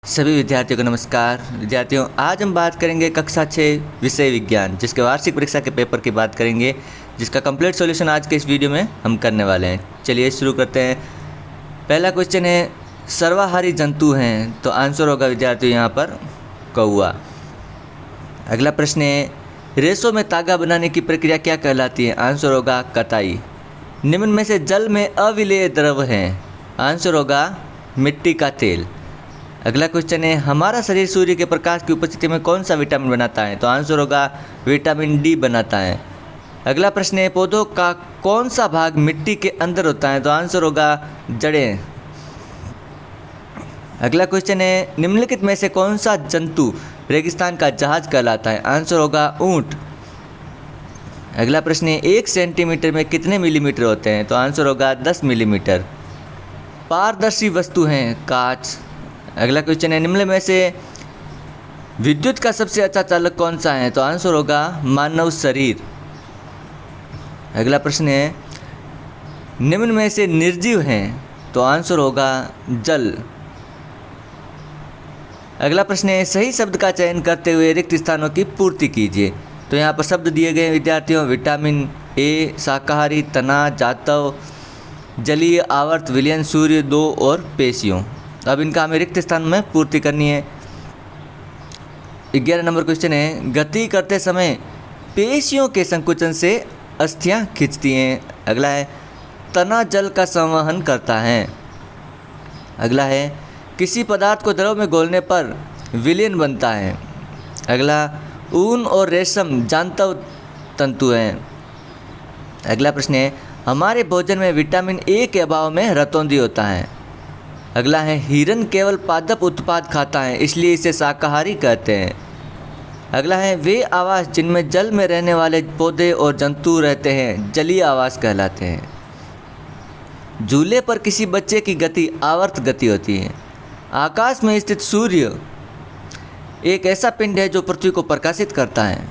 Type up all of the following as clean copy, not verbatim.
सभी विद्यार्थियों को नमस्कार। विद्यार्थियों, आज हम बात करेंगे कक्षा 6 विषय विज्ञान जिसके वार्षिक परीक्षा के पेपर की बात करेंगे, जिसका कंप्लीट सॉल्यूशन आज के इस वीडियो में हम करने वाले हैं। चलिए शुरू करते हैं। पहला क्वेश्चन है, सर्वाहारी जंतु हैं, तो आंसर होगा विद्यार्थियों यहाँ पर कौआ। अगला प्रश्न है, रेशों में तागा बनाने की प्रक्रिया क्या कहलाती है? आंसर होगा कताई। निम्न में से जल में अविलेय द्रव है? आंसर होगा मिट्टी का तेल। अगला क्वेश्चन है, हमारा शरीर सूर्य के प्रकाश की उपस्थिति में कौन सा विटामिन बनाता है? तो आंसर होगा विटामिन डी बनाता है। अगला प्रश्न है, पौधों का कौन सा भाग मिट्टी के अंदर होता है? तो आंसर होगा जड़ें। अगला क्वेश्चन है, निम्नलिखित में से कौन सा जंतु रेगिस्तान का जहाज कहलाता है? आंसर होगा ऊंट। अगला प्रश्न है, 1 सेंटीमीटर में कितने मिलीमीटर होते हैं? तो आंसर होगा 10 मिलीमीटर। पारदर्शी वस्तु हैं कांच। अगला क्वेश्चन है, निम्न में से विद्युत का सबसे अच्छा चालक कौन सा है? तो आंसर होगा मानव शरीर। अगला प्रश्न है, निम्न में से निर्जीव हैं? तो आंसर होगा जल। अगला प्रश्न है, सही शब्द का चयन करते हुए रिक्त स्थानों की पूर्ति कीजिए। तो यहाँ पर शब्द दिए गए विद्यार्थियों, विटामिन ए, शाकाहारी, तना, जातव, जलीय, आवर्त, विलयन, सूर्य, 2 और पेशियों। अब इनका हमें रिक्त स्थान में पूर्ति करनी है। 11 नंबर क्वेश्चन है, गति करते समय पेशियों के संकुचन से अस्थियां खिंचती हैं। अगला है, तना जल का संवहन करता है। अगला है, किसी पदार्थ को द्रव में घोलने पर विलयन बनता है। अगला, ऊन और रेशम जांतव तंतु हैं। अगला प्रश्न है, हमारे भोजन में विटामिन ए के अभाव में रतौंधी होता है। अगला है, हिरन केवल पादप उत्पाद खाता है, इसलिए इसे शाकाहारी कहते हैं। अगला है, वे आवास जिनमें जल में रहने वाले पौधे और जंतु रहते हैं जलीय आवास कहलाते हैं। झूले पर किसी बच्चे की गति आवर्त गति होती है। आकाश में स्थित सूर्य एक ऐसा पिंड है जो पृथ्वी को प्रकाशित करता है।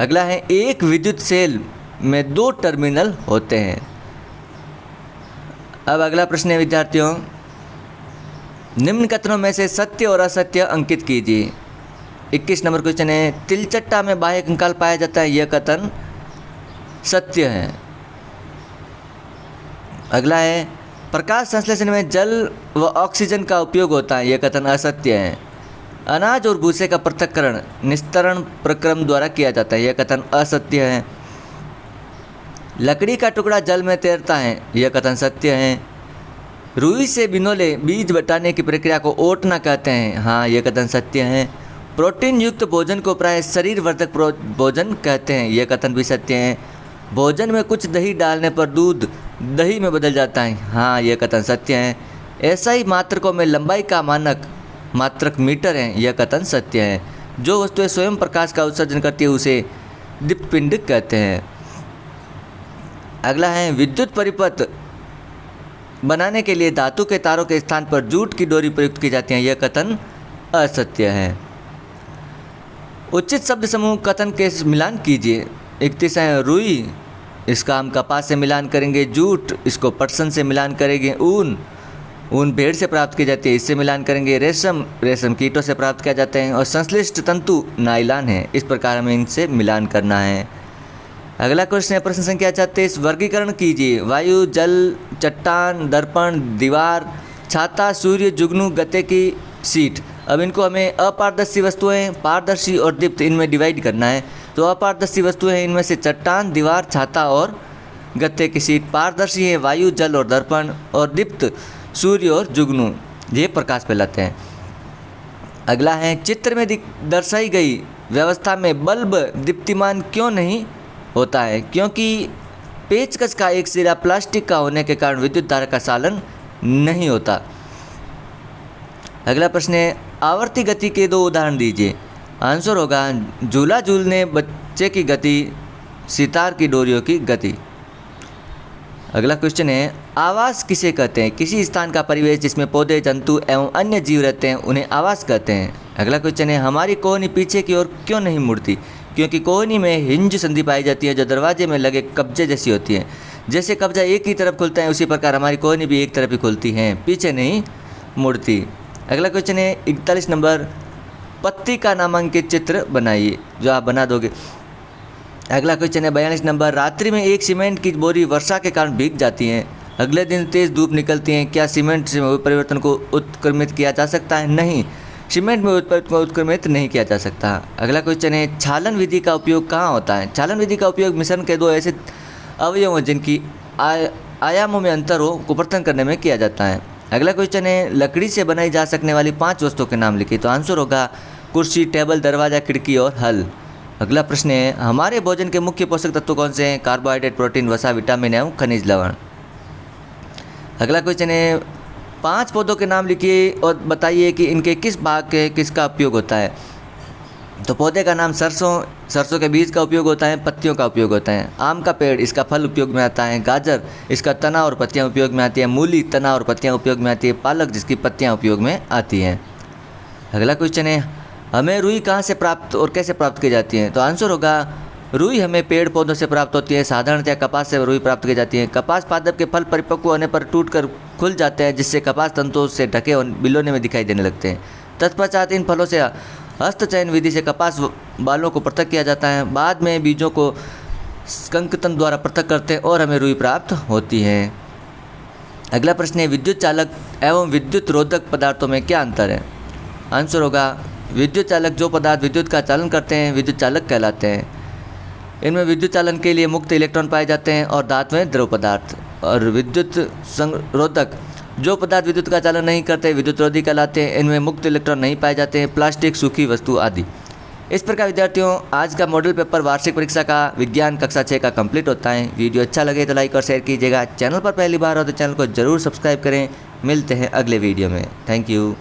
अगला है, एक विद्युत सेल में 2 टर्मिनल होते हैं। अब अगला प्रश्न है विद्यार्थियों, निम्न कथनों में से सत्य और असत्य अंकित कीजिए। 21 नंबर क्वेश्चन है, तिलचट्टा में बाह्य कंकाल पाया जाता है, यह कथन सत्य है। अगला है, प्रकाश संश्लेषण में जल व ऑक्सीजन का उपयोग होता है, यह कथन असत्य है। अनाज और भूसे का पृथक्करण निस्तरण प्रक्रम द्वारा किया जाता है, यह कथन असत्य है। लकड़ी का टुकड़ा जल में तैरता है, यह कथन सत्य है। रुई से बिनोले बीज बटाने की प्रक्रिया को ओटना कहते हैं, हाँ यह कथन सत्य है। प्रोटीन युक्त भोजन को प्राय शरीर वर्धक भोजन कहते हैं, यह कथन भी सत्य है। भोजन में कुछ दही डालने पर दूध दही में बदल जाता है, हाँ यह कथन सत्य है। ऐसा ही मात्रकों में लंबाई का मानक मात्रक मीटर है, यह कथन सत्य है। जो वस्तुएं स्वयं प्रकाश का उत्सर्जन करती है उसे दीप्तपिंड कहते हैं। अगला है, विद्युत परिपथ बनाने के लिए धातु के तारों के स्थान पर जूट की डोरी प्रयुक्त की जाती है, यह कथन असत्य है। उचित शब्द समूह कथन के मिलान कीजिए। 31 है, रुई, इसका हम कपास से मिलान करेंगे। जूट, इसको पटसन से मिलान करेंगे। ऊन भेड़ से प्राप्त की जाती है, इससे मिलान करेंगे। रेशम कीटों से प्राप्त किया जाते हैं। और संश्लिष्ट तंतु नायलॉन है। इस प्रकार हमें इनसे मिलान करना है। अगला क्वेश्चन है, प्रश्न संख्या 36, वर्गीकरण कीजिए। वायु, जल, चट्टान, दर्पण, दीवार, छाता, सूर्य, जुगनू, गत्ते की सीट। अब इनको हमें अपारदर्शी वस्तुएं, पारदर्शी और दीप्त, इनमें डिवाइड करना है। तो अपारदर्शी वस्तुएं हैं इनमें से चट्टान, दीवार, छाता और गत्ते की सीट। पारदर्शी है वायु, जल और दर्पण। और दीप्त सूर्य और जुगनू, ये प्रकाश फैलाते हैं। अगला है, चित्र में दर्शाई गई व्यवस्था में बल्ब दीप्तिमान क्यों नहीं होता है? क्योंकि पेचकस का एक सिरा प्लास्टिक का होने के कारण विद्युत धारा का चालन नहीं होता। अगला प्रश्न है, आवर्ती गति के 2 उदाहरण दीजिए। आंसर होगा झूला झूलने बच्चे की गति, सितार की डोरियों की गति। अगला क्वेश्चन है, आवास किसे कहते हैं? किसी स्थान का परिवेश जिसमें पौधे, जंतु एवं अन्य जीव रहते हैं उन्हें आवास कहते हैं। अगला क्वेश्चन है, हमारी कोहनी पीछे की ओर क्यों नहीं मुड़ती? क्योंकि कोहनी में हिंज संधि पाई जाती है जो दरवाजे में लगे कब्जे जैसी होती है। जैसे कब्जा एक ही तरफ खुलता है उसी प्रकार हमारी कोहनी भी एक तरफ ही खुलती है, पीछे नहीं मूर्ति। अगला क्वेश्चन है 41 नंबर, पत्ती का नामांकित चित्र बनाइए, जो आप बना दोगे। अगला क्वेश्चन है 42 नंबर, रात्रि में एक सीमेंट की बोरी वर्षा के कारण भीग जाती है, अगले दिन तेज़ धूप निकलती है, क्या सीमेंट से हुए परिवर्तन को उत्क्रमित किया जा सकता है? नहीं, सीमेंट में उत्पाद को उत्क्रमित नहीं किया जा सकता। अगला क्वेश्चन है छालन विधि का उपयोग कहाँ होता है? छालन विधि का उपयोग मिश्रण के दो ऐसे अवयवों जिनकी आयामों में अंतर हो को पृथक करने में किया जाता है। अगला क्वेश्चन है लकड़ी से बनाई जा सकने वाली 5 वस्तुओं के नाम लिखिए, तो आंसर होगा कुर्सी, टेबल, दरवाज़ा, खिड़की और हल। अगला प्रश्न है हमारे भोजन के मुख्य पोषक तत्व कौन से हैं? कार्बोहाइड्रेट, प्रोटीन, वसा, विटामिन एवं खनिज लवण। अगला क्वेश्चन है 5 पौधों के नाम लिखिए और बताइए कि इनके किस भाग के किसका उपयोग होता है। तो पौधे का नाम सरसों के बीज का उपयोग होता है, पत्तियों का उपयोग होता है। आम का पेड़, इसका फल उपयोग में आता है। गाजर, इसका तना और पत्तियां उपयोग में आती है। मूली, तना और पत्तियां उपयोग में आती है। पालक, जिसकी पत्तियां उपयोग में आती हैं। अगला क्वेश्चन है हमें रुई कहाँ से प्राप्त और कैसे प्राप्त की जाती है? तो आंसर होगा रुई हमें पेड़ पौधों से प्राप्त होती है। साधारणतः कपास से रुई प्राप्त की जाती है। कपास पादप के फल परिपक्व होने पर टूटकर खुल जाते हैं, जिससे कपास तंतुओं से ढके बिलोने में दिखाई देने लगते हैं। तत्पश्चात इन फलों से हस्तचयन विधि से कपास बालों को पृथक किया जाता है। बाद में बीजों को संकतन द्वारा पृथक करते हैं और हमें रुई प्राप्त होती है। अगला प्रश्न है विद्युत चालक एवं विद्युत रोधक पदार्थों में क्या अंतर है? आंसर होगा विद्युत चालक जो पदार्थ विद्युत का चालन करते हैं विद्युत चालक कहलाते हैं। इनमें विद्युत चालन के लिए मुक्त इलेक्ट्रॉन पाए जाते हैं और धातुएं द्रव पदार्थ। और विद्युत संरोधक जो पदार्थ विद्युत का चालन नहीं करते विद्युत रोधी कहलाते हैं। इनमें मुक्त इलेक्ट्रॉन नहीं पाए जाते हैं। प्लास्टिक, सूखी वस्तु आदि। इस प्रकार विद्यार्थियों आज का मॉडल पेपर वार्षिक परीक्षा का विज्ञान कक्षा 6 का कंप्लीट होता है। वीडियो अच्छा लगे तो लाइक और शेयर कीजिएगा। चैनल पर पहली बार हो तो चैनल को जरूर सब्सक्राइब करें। मिलते हैं अगले वीडियो में। Thank you.